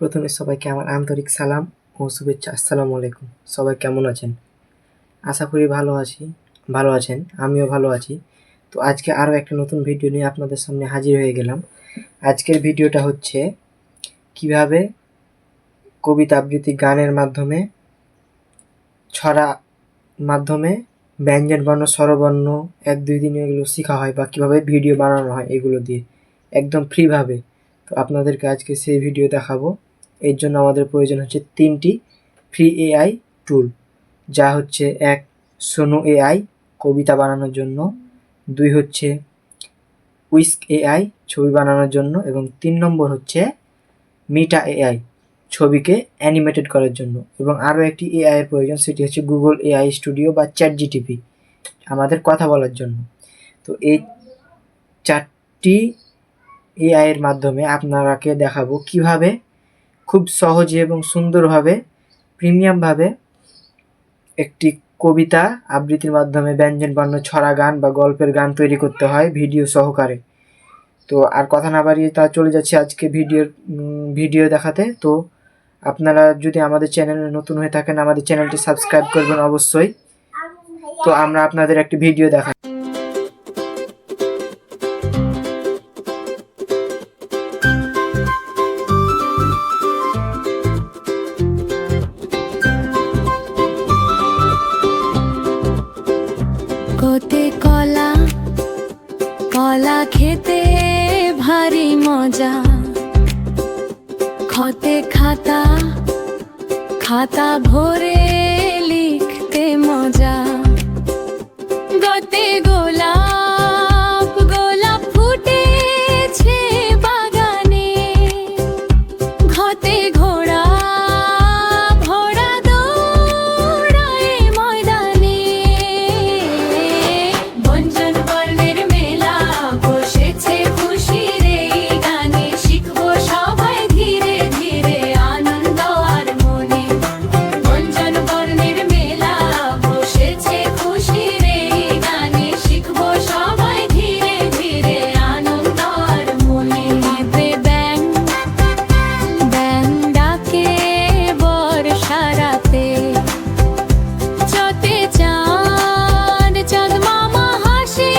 প্রথমে সবাইকে আমার আন্তরিক সালাম ও শুভেচ্ছা। আসসালামু আলাইকুম। সবাই কেমন আছেন? আশা করি ভালো আছেন। আমিও ভালো আছি। তো আজকে আরও একটা নতুন ভিডিও নিয়ে আপনাদের সামনে হাজির হয়ে গেলাম। আজকের ভিডিওটা হচ্ছে কিভাবে কবিতা আবৃত্তি গানের মাধ্যমে ছড়া মাধ্যমে ব্যঞ্জন বর্ণ স্বরবর্ণ 1, 2, 3 এগুলো শেখা হয় বা কীভাবে ভিডিও বানানো হয় এগুলো দিয়ে একদম ফ্রিভাবে। তো আপনাদেরকে আজকে সেই ভিডিও দেখাবো। এর জন্য আমাদের প্রয়োজন হচ্ছে 3টি ফ্রি এআই টুল, যা হচ্ছে 1 সোনো এআই কবিতা বানানোর জন্য, 2 হচ্ছে উইস্ক এআই ছবি বানানোর জন্য এবং 3 নম্বর হচ্ছে মিটা এআই ছবিকে অ্যানিমেটেড করার জন্য, এবং আরও একটি এআই এর প্রয়োজন, সেটি হচ্ছে গুগল এআই স্টুডিও বা চ্যাট জিটিপি আমাদের কথা বলার জন্য। তো এই 4টি এআই এর মাধ্যমে আপনারাকে দেখাবো কিভাবে খুব সহজে এবং সুন্দরভাবে প্রিমিয়ামভাবে একটি কবিতা আবৃত্তির মাধ্যমে ব্যঞ্জন বর্ণ ছড়া গান বা গল্পের গান তৈরি করতে হয় ভিডিও সহকারে। তো আর কথা না বাড়িয়ে তা চলে যাচ্ছে আজকে ভিডিও দেখাতে। তো আপনারা যদি আমাদের চ্যানেলে নতুন হয়ে থাকেন আমাদের চ্যানেলটি সাবস্ক্রাইব করবেন অবশ্যই। তো আমরা আপনাদের একটি ভিডিও দেখাই। কোতে কলা কলা খেতে ভারী মজা, খতে খাতা খাতা ভরে লিখতে মজা, গতে গোলাপ গোলাপ ফুটেছে বাগানে, ঘতে ঘোড়া ঘোড়া দৌড়ায় ময়দানে, ব্যঞ্জন বর্ণের মেলা বসেছে খুশির এই গানে, শিখবো সবাই ধীরে ধীরে আনন্দ আর মনে, ব্যঞ্জন বর্ণের মেলা বসেছে খুশির এই গানে, শিখবো সবাই ধীরে ধীরে আনন্দ আর মনে। ব্যাং ব্যাং ডাকে বর্ষা রাতে, চতে চাঁদ চাঁদ মামা হাসে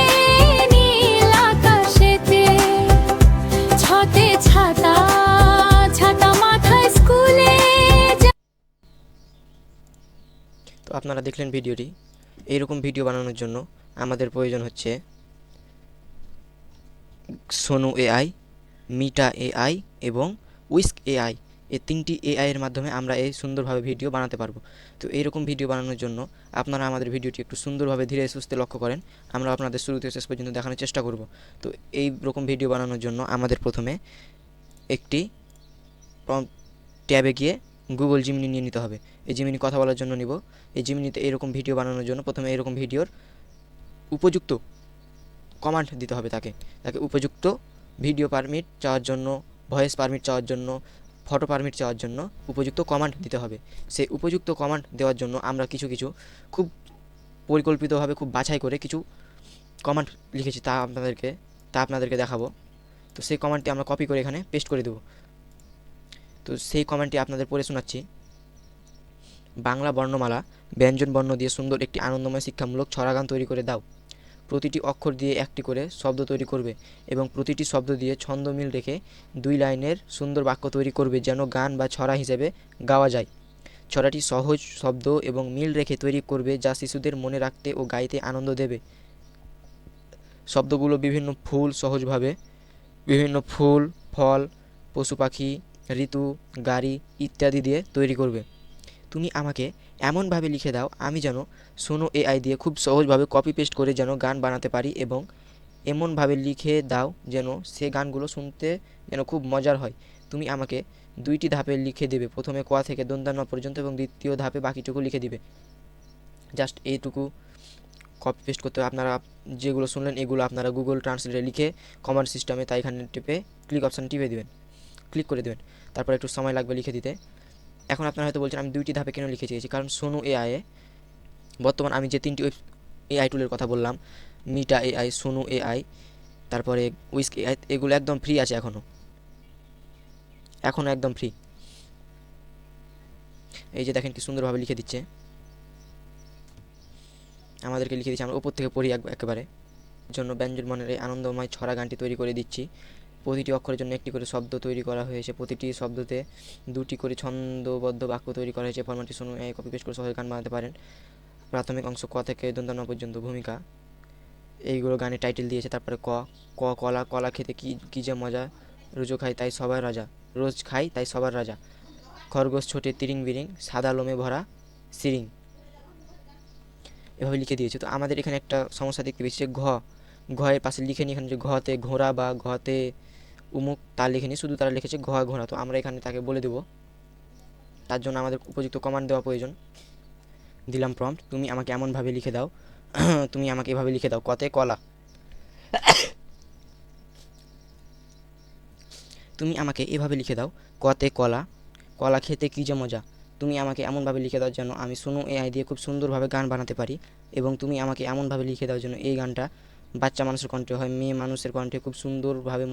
নীল আকাশেতে, ছতে ছাতা ছাতা মাথায় স্কুলে তো আপনারা দেখলেন ভিডিওটি। এইরকম ভিডিও বানানোর জন্য আমাদের প্রয়োজন হচ্ছে সোনো এআই, মিটা এআই এবং উইস্ক এআই। এই 3টি এআই এর মাধ্যমে আমরা এই সুন্দরভাবে ভিডিও বানাতে পারবো। তো এইরকম ভিডিও বানানোর জন্য আপনারা আমাদের ভিডিওটি একটু সুন্দরভাবে ধীরে সুস্থে লক্ষ্য করেন। আমরা আপনাদের শুরু থেকে শেষ পর্যন্ত দেখানোর চেষ্টা করব। তো এই রকম ভিডিও বানানোর জন্য আমাদের প্রথমে একটি ট্যাবে গিয়ে গুগল জিমিনি নিয়ে নিতে হবে। এই জিমিনি কথা বলার জন্য নিব। এই জিমিনিতে এরকম ভিডিও বানানোর জন্য প্রথমে এরকম ভিডিওর উপযুক্ত কমান্ড দিতে হবে তাকে উপযুক্ত ভিডিও পারমিট চাওয়ার জন্য, ভয়েস পারমিট চাওয়ার জন্য, ফটো পারমিট চাওয়ার জন্য উপযুক্ত কমান্ড দিতে হবে। সেই উপযুক্ত কমান্ড দেওয়ার জন্য আমরা কিছু খুব পরিকল্পিতভাবে খুব বাছাই করে কিছু কমান্ড লিখেছি, তা আপনাদেরকে দেখাবো। তো সেই কমান্ডটি আমরা কপি করে এখানে পেস্ট করে দেব। তো সেই কমান্ডটি আপনাদের পড়ে শোনাচ্ছি। বাংলা বর্ণমালা ব্যঞ্জন বর্ণ দিয়ে সুন্দর একটি আনন্দময় শিক্ষামূলক ছড়া গান তৈরি করে দাও। প্রতিটি অক্ষর দিয়ে একটি করে শব্দ তৈরি করবে এবং প্রতিটি শব্দ দিয়ে ছন্দ মিল রেখে 2 লাইনের সুন্দর বাক্য তৈরি করবে, যেন গান বা ছড়া হিসেবে গাওয়া যায়। ছড়াটি সহজ শব্দ এবং মিল রেখে তৈরি করবে, যা শিশুদের মনে রাখতে ও গাইতে আনন্দ দেবে। শব্দগুলো বিভিন্ন ফুল, ফল, পশু পাখি, ঋতু, গাড়ি ইত্যাদি দিয়ে তৈরি করবে। তুমি আমাকে এমনভাবে লিখে দাও আমি যেন সোনো এআই দিয়ে খুব সহজভাবে কপি পেস্ট করে যেন গান বানাতে পারি, এবং এমনভাবে লিখে দাও যেন সে গানগুলো শুনতে যেন খুব মজার হয়। তুমি আমাকে 2টি ধাপে লিখে দেবে, প্রথমে ক থেকে দন্ত্য ন পর্যন্ত এবং দ্বিতীয় ধাপে বাকিটুকু লিখে দিবে। জাস্ট এইটুকু কপি পেস্ট করতে হবে। আপনারা যেগুলো শুনলেন এগুলো আপনারা গুগল ট্রান্সলেটে লিখে কমান্ড সিস্টেমে তাই এখানে টিপে ক্লিক করে দেবেন। তারপর একটু সময় লাগবে লিখে দিতে। এখন আপনারা হয়তো বলছেন আমি 2টি ধাপে কেন লিখে চেয়েছি, কারণ সোনো এআইয়ে বর্তমান আমি যে 3টি এআই টুলের কথা বললাম, মিটা এআই, সোনো এআই, তারপরে উইস্ক এআই, এগুলো একদম ফ্রি আছে এখনও একদম ফ্রি। এই যে দেখেন কি সুন্দরভাবে লিখে দিচ্ছে, আমাদেরকে লিখে দিচ্ছে। আমরা উপর থেকে পড়ি একেবারে জন্য ব্যঞ্জন বর্ণের এই আনন্দময় ছড়া গানটি তৈরি করে দিচ্ছি। প্রতিটি অক্ষরের জন্য একটি করে শব্দ তৈরি করা হয়েছে, প্রতিটি শব্দতে দুটি করে ছন্দবদ্ধ বাক্য তৈরি করা হয়েছে। ফরম্যাটটি শুনুন, এই কপি পেস্ট করে সহজে গান বানাতে পারেন। প্রাথমিক অংশ ক থেকে দন্তান্ন পর্যন্ত ভূমিকা, এইগুলো গানের টাইটেল দিয়েছে। তারপরে ক ক কলা, কলা খেতে কি যে মজা, রোজ খাই তাই সবার রাজা, রোজ খাই তাই সবার রাজা, খরগোশ ছোটে তিরিং বিরিং, সাদা লোমে ভরা সিরিং, এভাবে লিখে দিয়েছে। তো আমাদের এখানে একটা সমস্যা দেখতে পেয়েছি যে ঘয়ের পাশে লিখে নি এখানে যে ঘতে ঘোড়া বা ঘতে উমুক তা লিখেনি, শুধু তারা লিখেছে ঘোড়া। তো আমরা এখানে তাকে বলে দেব, তার জন্য আমাদের উপযুক্ত কমান্ড দেওয়া প্রয়োজন। দিলাম প্রম্পট, তুমি আমাকে এমনভাবে লিখে দাও তুমি আমাকে এভাবে লিখে দাও, কতে কলা, তুমি আমাকে এভাবে লিখে দাও, কতে কলা, কলা খেতে কী যে মজা। তুমি আমাকে এমনভাবে লিখে দাও যেন আমি শুনু এআই দিয়ে খুব সুন্দরভাবে গান বানাতে পারি, এবং তুমি আমাকে এমনভাবে লিখে দাও যেন এই গানটা বাচ্চা মানুষের কণ্ঠে হয়, মেয়ে মানুষের কণ্ঠে খুব সুন্দরভাবে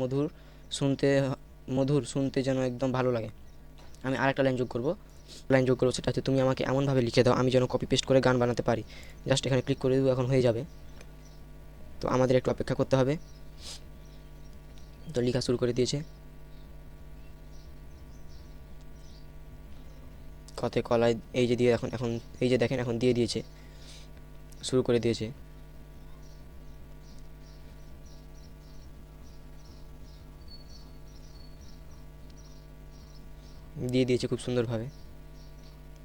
মধুর শুনতে যেন একদম ভালো লাগে। আমি আরেকটা লাইন যোগ করবো, সেটা হচ্ছে তুমি আমাকে এমনভাবে লিখে দাও আমি যেন কপি পেস্ট করে গান বানাতে পারি। জাস্ট এখানে ক্লিক করে দেবো, এখন হয়ে যাবে। তো আমাদের একটু অপেক্ষা করতে হবে। তো লেখা শুরু করে দিয়েছে, কতে কলায়, এই যে দিয়ে এখন এই যে দেখেন এখন দিয়ে দিয়েছে, শুরু করে দিয়েছে। দিয়ে দিয়েছে খুব সুন্দরভাবে।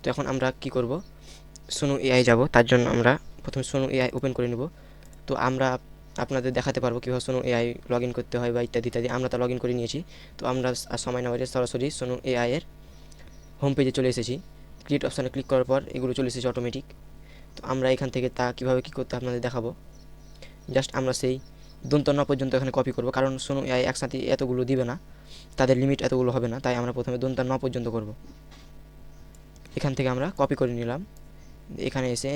তো এখন আমরা কি করব, সোনু এআই যাব, তার জন্য আমরা প্রথমে সোনু এআই ওপেন করে নেব। তো আমরা আপনাদের দেখাতে পারবো কীভাবে সোনু এআই লগ ইন করতে হয় বা ইত্যাদি ইত্যাদি। আমরা তা লগ ইন করে নিয়েছি। তো আমরা আর সময় না বাজে সরাসরি সোনু এআই এর হোম পেজে চলে এসেছি। ক্রিয়েট অপশানে ক্লিক করার পর এগুলো চলে এসেছে অটোমেটিক। তো আমরা এখান থেকে তা কীভাবে কী করতে আপনাদের দেখাবো। জাস্ট আমরা সেই দন্তন্য পর্যন্ত এখানে কপি করব, কারণ সোনু এআই একসাথে এতগুলো দিবে না, তাদের লিমিট এতগুলো হবে না, তাই আমরা প্রথমে দন্তন্য পর্যন্ত করব। এখান থেকে আমরা কপি করে নিলাম, এখানে এসে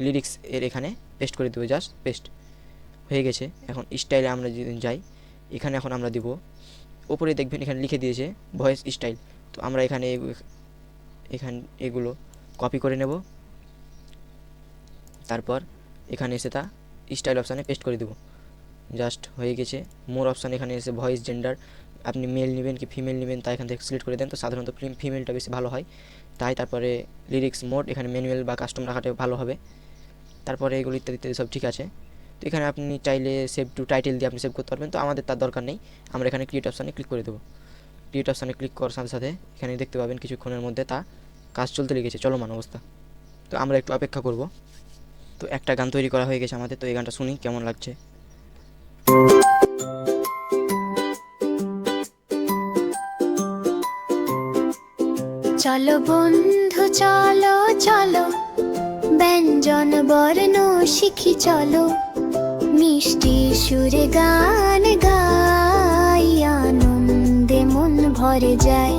লিরিক্স এর এখানে পেস্ট করে দেবো, জাস্ট পেস্ট হয়ে গেছে। এখন স্টাইলে আমরা যদি যাই, এখানে এখন আমরা দিব, ওপরে দেখবেন এখানে লিখে দিয়েছে ভয়েস স্টাইল। তো আমরা এখানে এগুলো কপি করে নেব, তারপর এখানে এসে তা স্টাইল অপশানে পেস্ট করে দেবো, জাস্ট হয়ে গেছে। মোর অপশান এখানে এসে ভয়েস জেন্ডার, আপনি মেল নেবেন কি ফিমেল নেবেন তা এখান থেকে সিলেক্ট করে দেন। তো সাধারণত ফিমেলটা বেশি ভালো হয়, তাই তারপরে লিরিক্স মোড এখানে ম্যানুয়াল বা কাস্টম রাখাটা ভালো হবে। তারপরে এগুলো ইত্যাদি ইত্যাদি সব ঠিক আছে। তো এখানে আপনি চাইলে সেভ টু টাইটেল দিয়ে আপনি সেভ করতে পারবেন, তো আমাদের তার দরকার নেই। আমরা এখানে ক্রিয়েট অপশানে ক্লিক করে দেবো। ক্রিয়েট অপশানে ক্লিক করার সাথে সাথে এখানে দেখতে পাবেন কিছুক্ষণের মধ্যে তা কাজ চলতে লেগেছে, চলমান অবস্থা। তো আমরা একটু অপেক্ষা করব। তো একটা গান তৈরি করা হয়ে গেছে আমাদের, তো এই গানটা শুনি কেমন লাগছে। চলো বন্ধু চলো চলো, ব্যঞ্জন বর্ণ শিখি চলো, মিষ্টি সুরে গান গাই, আনন্দে মন ভরে যায়।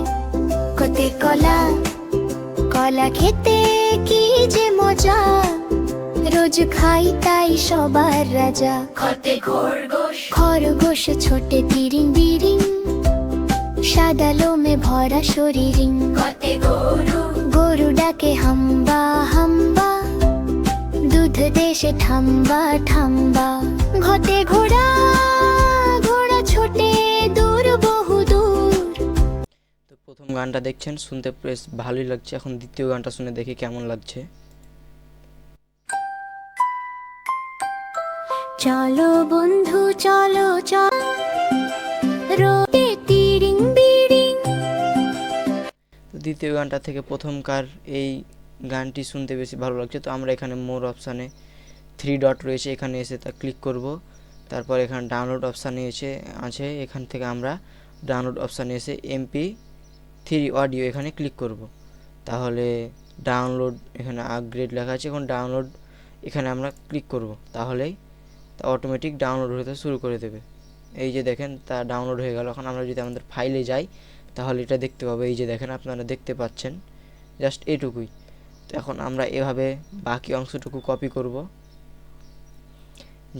কতে কলা, কলা খেতে কি যে মজা, রোজ খাই তাই সবার রাজা, কতে খরগোশ, খরগোশ ছোটে তিরিং বিরিং, সাদা লোমে ভরা শরীরিং, কতে গরু, গরু ডাকে হাম্বা হাম্বা, দুধ দেশে ঠাম্বা ঠাম্বা, ঘতে ঘোড়া, ঘোড়া ছোটে দূর বহু দূর। তো প্রথম গানটা দেখছেন, শুনতে বেশ ভালোই লাগছে। এখন দ্বিতীয় গানটা শুনে দেখি কেমন লাগছে। চলো বন্ধু চলো চলো, রোদে তিরিং বিরিং। তো দ্বিতীয় গানটা থেকে প্রথমকার এই গানটি শুনতে বেশি ভালো লাগছে। তো আমরা এখানে মোর অপশানে 3 ডট রয়েছে, এখানে এসে তা ক্লিক করব। তারপর এখানে ডাউনলোড অপশানে আছে, এখান থেকে আমরা ডাউনলোড অপশানে এসে MP3 অডিও এখানে ক্লিক করব। তাহলে ডাউনলোড এখানে আপগ্রেড লেখা আছে, এখন ডাউনলোড এখানে আমরা ক্লিক করব, তাহলেই তা অটোমেটিক ডাউনলোড হতে শুরু করে দেবে। এই যে দেখেন তা ডাউনলোড হয়ে গেল। এখন আমরা যদি আমাদের ফাইলে যাই তাহলে এটা দেখতে পাবো, এই যে দেখেন আপনারা দেখতে পাচ্ছেন, জাস্ট এটুকুই। তো এখন আমরা এভাবে বাকি অংশটুকু কপি করব,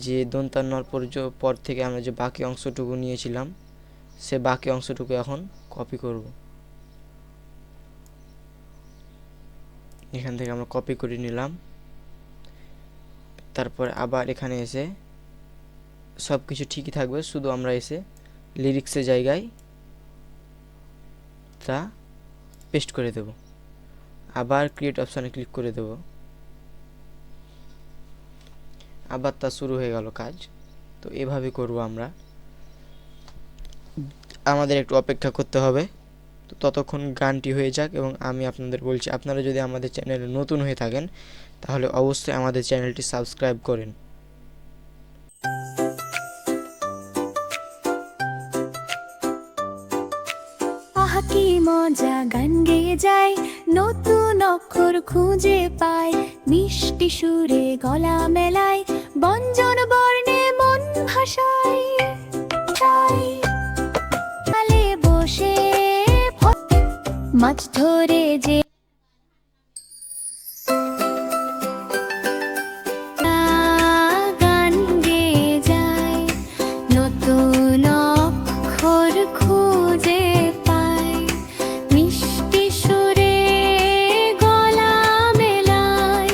যে দন্তান্নর পর থেকে আমরা যে বাকি অংশটুকু নিয়েছিলাম সে বাকি অংশটুকু এখন কপি করব। এখান থেকে আমরা কপি করে নিলাম, তারপর আবার এখানে এসে সব কিছু ঠিকই থাকবে, শুধু আমরা এসে লিরিক্সের জায়গায় তা পেস্ট করে দেব। আবার ক্রিয়েট অপশানে ক্লিক করে দেব, আবার তা শুরু হয়ে গেল কাজ। তো এভাবে করব আমরা। আমাদের একটু অপেক্ষা করতে হবে, তো ততক্ষণ গানটি হয়ে যাক। এবং আমি আপনাদের বলছি, আপনারা যদি আমাদের চ্যানেলে নতুন হয়ে থাকেন তাহলে অবশ্যই আমাদের চ্যানেলটি সাবস্ক্রাইব করেন। আহা কি মজা গান গেয়ে যায়, নতুন অক্ষর খুঁজে পায়, মিষ্টি সুরে গলা মেলায়, বঞ্জন বর্ণে মন ভাসায়। তালে বসে মাছ ধরে যে গান গেয়ে যায়, নতুন অক্ষর খুঁজে পায়, মিষ্টি সুরে গলা মেলায়,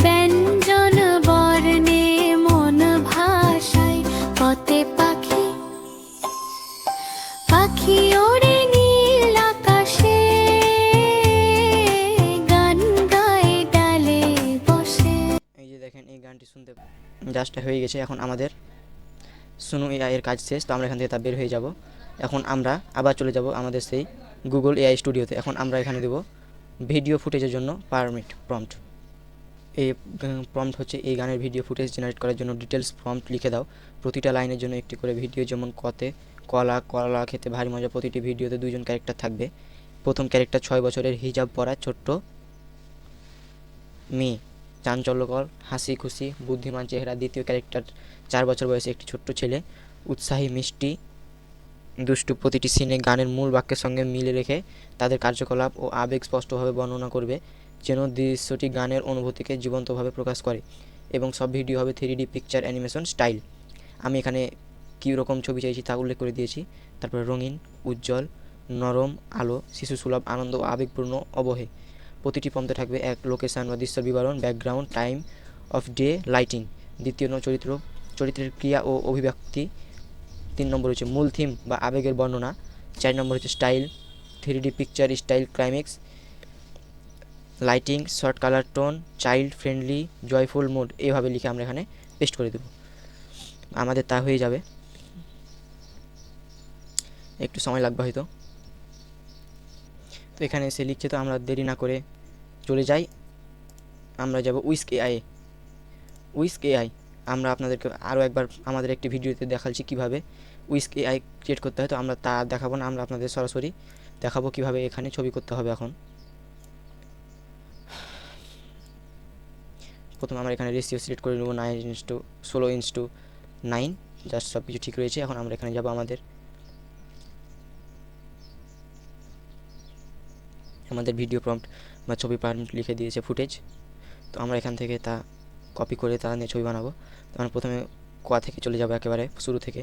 ব্যঞ্জন বর্ণে মন ভাসায়। পথে পাখি পাখি ওড়ে নীল আকাশে, গান গায় ডালে বসে। এই যে দেখেন, এই গানটি শুনতে জাস্ট হয়ে গেছে। এখন আমাদের সুনু এআই এর কাজ শেষ, তো আমরা এখান থেকে তা বের হয়ে যাব। এখন আমরা আবার চলে যাব আমাদের সেই গুগল এআই স্টুডিওতে। এখন আমরা এখানে দেব ভিডিও ফুটেজের জন্য পারমিট প্রম্পট। এই প্রম্পট হচ্ছে এই গানের ভিডিও ফুটেজ জেনারেট করার জন্য ডিটেলস প্রম্পট লিখে দাও। প্রতিটা লাইনের জন্য একটি করে ভিডিও, যেমন কলা কলা খেতে ভারী মজা। প্রতিটি ভিডিওতে 2জন ক্যারেক্টার থাকবে। প্রথম ক্যারেক্টার 6 বছরের হিজাব পরা ছোট্ট মেয়ে, চাঞ্চল্যকর হাসি খুশি বুদ্ধিমান চেহারা। দ্বিতীয় ক্যারেক্টার 4 বছর বয়সে একটি ছোট্ট ছেলে, উৎসাহী মিষ্টি দুষ্টু। প্রতিটি সিনে গানের মূল বাক্যের সঙ্গে মিলে রেখে তাদের কার্যকলাপ ও আবেগ স্পষ্টভাবে বর্ণনা করবে, যেন দৃশ্যটি গানের অনুভূতিকে জীবন্তভাবে প্রকাশ করে। এবং সব ভিডিও হবে 3D পিকচার অ্যানিমেশন স্টাইল। আমি এখানে কী রকম ছবি চাইছি তা উল্লেখ করে দিয়েছি। তারপরে রঙিন, উজ্জ্বল, নরম আলো, শিশুসুলভ আনন্দ ও আবেগপূর্ণ অবহে। প্রতিটি প্রম্পটে থাকবে এক লোকেশন বা দৃশ্যের বিবরণ, background, time off day, lighting. দ্বিতীয় চরিত্রের ক্রিয়া ও অভিব্যক্তি। 3 নম্বর হচ্ছে মূল থিম বা আবেগের বর্ণনা। 4 নম্বর হচ্ছে style, 3D picture style, climax, lighting, short colour tone, child friendly, joyful mood. এইভাবে লিখে আমরা এখানে পেস্ট করে দেব। আমাদের তা হয়ে যাবে, একটু সময় লাগবে হয়তো। তো এখানে এসে লিখছে, তো আমরা দেরি না করে চলে যাই। আমরা যাব উইস্ক এআই। আমরা আপনাদেরকে আরও একবার আমাদের একটি ভিডিওতে দেখাচ্ছি কীভাবে উইস্ক এআই ক্রিয়েট করতে হয়। তো আমরা তা দেখাবো না, আমরা আপনাদের সরাসরি দেখাবো কীভাবে এখানে ছবি করতে হবে। এখন প্রথমে আমরা এখানে রেশিও সিলেক্ট করে নেব 9:16:9। জাস্ট সব কিছু ঠিক রয়েছে। এখন আমরা এখানে যাব, আমাদের ভিডিও প্রম্পট বা ছবি পারমিট লিখে দিয়েছে ফুটেজ। তো আমরা এখান থেকে তা কপি করে তা নিয়ে ছবি বানাবো। তো আমরা প্রথমে কোয়া থেকে চলে যাব একেবারে শুরু থেকে।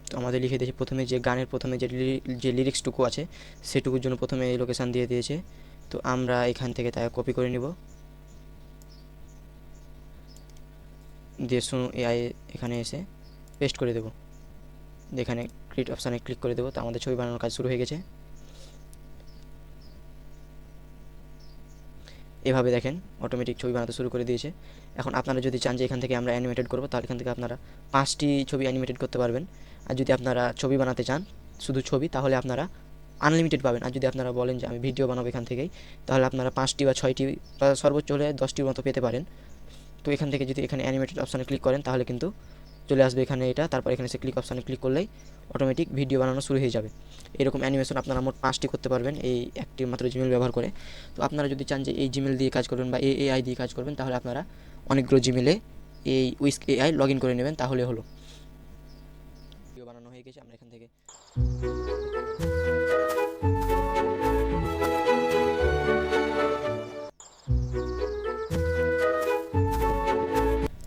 তো আমাদের লিখে দিয়েছে প্রথমে যে গানের প্রথমে যে লিরিক্সটুকু আছে সেটুকুর জন্য প্রথমে এই লোকেশান দিয়ে দিয়েছে। তো আমরা এখান থেকে তা কপি করে নিব, দিয়ে সুনু এআই এখানে এসে পেস্ট করে দেব। এখানে ক্রিয়েট অপশানে ক্লিক করে দেবো। তো আমাদের ছবি বানানোর কাজ শুরু হয়ে গেছে। এভাবে দেখেন অটোমেটিক ছবি বানাতে শুরু করে দিয়েছে। এখন আপনারা যদি চান যে এখান থেকে আমরা অ্যানিমেটেড করবো, তাহলে এখান থেকে আপনারা 5টি ছবি অ্যানিমেটেড করতে পারবেন। আর যদি আপনারা ছবি বানাতে চান শুধু ছবি, তাহলে আপনারা আনলিমিটেড পাবেন। আর যদি আপনারা বলেন যে আমি ভিডিও বানাবো এখান থেকেই, তাহলে আপনারা 5টি বা 6টি বা সর্বোচ্চ হলে 10টির মতো পেতে পারেন। তো এখান থেকে যদি এখানে অ্যানিমেটেড অপশানে ক্লিক করেন তাহলে কিন্তু চলে আসবে এখানে এটা। তারপর এখানে সে ক্লিক অপশানে ক্লিক করলেই অটোমেটিক ভিডিও বানানো শুরু হয়ে যাবে। এরকম অ্যানিমেশন আপনারা মোট 5টি করতে পারবেন এই একটি মাত্র জিমেল ব্যবহার করে। তো আপনারা যদি চান যে এই জিমেল দিয়ে কাজ করবেন বা এই এআই দিয়ে কাজ করবেন, তাহলে আপনারা অনেকগুলো জিমেলে এই উইস্ক এআই লগ ইন করে নেবেন, তাহলে হলো। ভিডিও বানানো হয়ে গেছে। আমরা এখান থেকে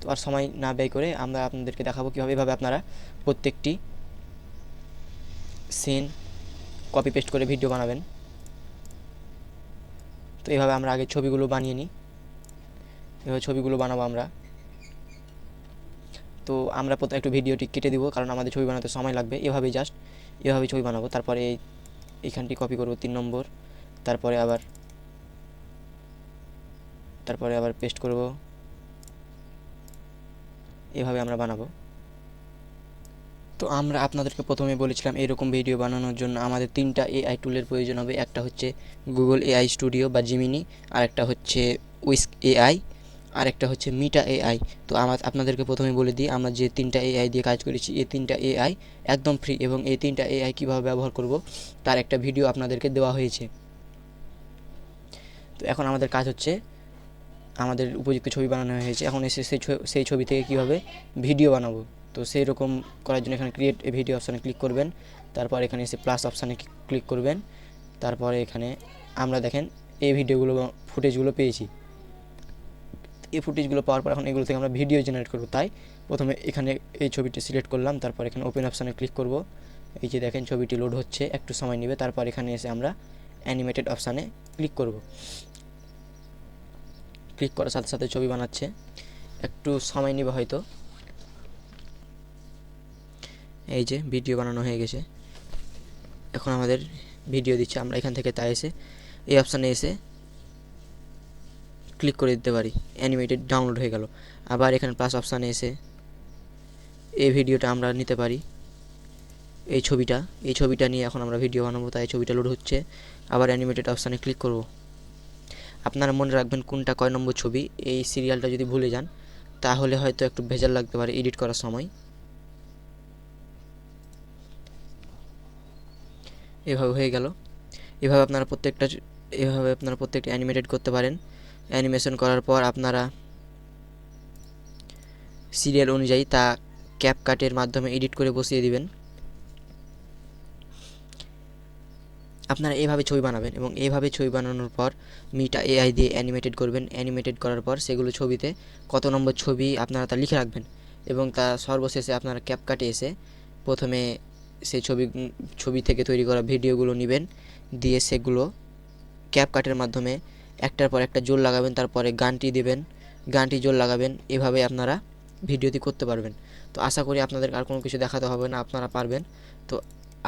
তো আর সময় না ব্যয় করে আমরা আপনাদেরকে দেখাবো কীভাবে এভাবে আপনারা প্রত্যেকটি সিন কপি পেস্ট করে ভিডিও বানাবেন। তো এভাবে আমরা আগে ছবিগুলো বানিয়ে নিই। এভাবে ছবিগুলো বানাবো আমরা। তো আমরা প্রথমে একটু ভিডিওটি কেটে দিব, কারণ আমাদের ছবি বানাতে সময় লাগবে। এভাবেই এভাবেই ছবি বানাবো। তারপরে এইখানটি কপি করব 3 নম্বর, তারপরে আবার পেস্ট করব। এভাবে আমরা বানাবো। তো আমরা আপনাদেরকে প্রথমে বলেছিলাম এরকম ভিডিও বানানোর জন্য আমাদের 3টা এআই টুলের প্রয়োজন হবে। একটা হচ্ছে গুগল এআই স্টুডিও বা জিমিনি, আর একটা হচ্ছে উইস্ক এআই, আর একটা হচ্ছে মিটা এআই। তো আপনাদেরকে প্রথমে বলে দিই, আমরা যে 3টা এআই দিয়ে কাজ করেছি, এই 3টা এআই একদম ফ্রি, এবং এই 3টা এআই কীভাবে ব্যবহার করব তার একটা ভিডিও আপনাদেরকে দেওয়া হয়েছে। তো এখন আমাদের কাজ হচ্ছে, আমাদের উপযুক্ত ছবি বানানো হয়েছে, এখন এসে সেই ছবি থেকে কীভাবে ভিডিও বানাবো। তো সেই রকম করার জন্য এখানে ক্রিয়েট এ ভিডিও অপশানে ক্লিক করবেন, তারপর এখানে এসে প্লাস অপশানে ক্লিক করবেন। তারপরে এখানে আমরা দেখেন এই ফুটেজগুলো পেয়েছি। এই ফুটেজগুলো পাওয়ার পর এখন এগুলো থেকে আমরা ভিডিও জেনারেট করব। তাই প্রথমে এখানে এই ছবিটি সিলেক্ট করলাম, তারপর এখানে ওপেন অপশানে ক্লিক করব। এই যে দেখেন ছবিটি লোড হচ্ছে, একটু সময় নেবে। তারপর এখানে এসে আমরা অ্যানিমেটেড অপশানে ক্লিক করব। ক্লিক করার সাথে সাথে ছবি বানাচ্ছে, একটু সময় নেবে হয়তো। এই যে ভিডিও বানানো হয়ে গেছে, এখন আমাদের ভিডিও দিচ্ছে। আমরা এখান থেকে তাই এসে এই অপশানে এসে ক্লিক করে দিতে পারি, অ্যানিমেটেড ডাউনলোড হয়ে গেল। আবার এখানে প্লাস অপশানে এসে এই ভিডিওটা আমরা নিতে পারি, এই ছবিটা নিয়ে এখন আমরা ভিডিও বানাবো। তাই ছবিটা লোড হচ্ছে, আবার অ্যানিমেটেড অপশানে ক্লিক করব। আপনারা মনে রাখবেন কোনটা কয় নম্বর ছবি। এই সিরিয়ালটা যদি ভুলে যান তাহলে হয়তো একটু ভেজাল লাগতে পারে এডিট করার সময়। এভাবে হয়ে গেল। এভাবে আপনারা প্রত্যেকটা অ্যানিমেটেড করতে পারেন। অ্যানিমেশন করার পর আপনারা সিরিয়াল অনুযায়ী তা ক্যাপকাটের মাধ্যমে এডিট করে বসিয়ে দিবেন। আপনারা এইভাবে ছবি বানাবেন, এবং এইভাবে ছবি বানানোর পর মিটা এআই দিয়ে অ্যানিমেটেড করবেন। অ্যানিমেটেড করার পর সেগুলো ছবিতে কত নম্বর ছবি আপনারা তা লিখে রাখবেন, এবং তা সর্বশেষে আপনারা ক্যাপকাটে এসে প্রথমে সেই ছবি থেকে তৈরি করা ভিডিওগুলো নেবেন, দিয়ে সেগুলো ক্যাপকাটের মাধ্যমে একটার পর একটা জোর লাগাবেন, তারপরে গানটি দেবেন, গানটি জোর লাগাবেন। এভাবে আপনারা ভিডিওটি করতে পারবেন। তো আশা করি আপনাদের আর কোনো কিছু দেখাতে হবে না, আপনারা পারবেন। তো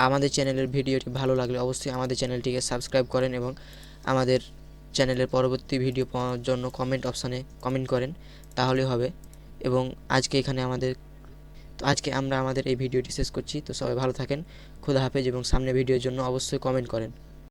আমাদের চ্যানেলের ভিডিওটি ভালো লাগলে অবশ্যই আমাদের চ্যানেলটিকে সাবস্ক্রাইব করেন, এবং আমাদের চ্যানেলের পরবর্তী ভিডিও পাওয়ার জন্য কমেন্ট অপশানে কমেন্ট করেন, তাহলেই হবে। এবং আজকে আমরা আমাদের এই ভিডিওটি শেষ করছি। তো সবাই ভালো থাকেন, খোদা হাফেজ, এবং সামনে ভিডিওর জন্য অবশ্যই কমেন্ট করেন।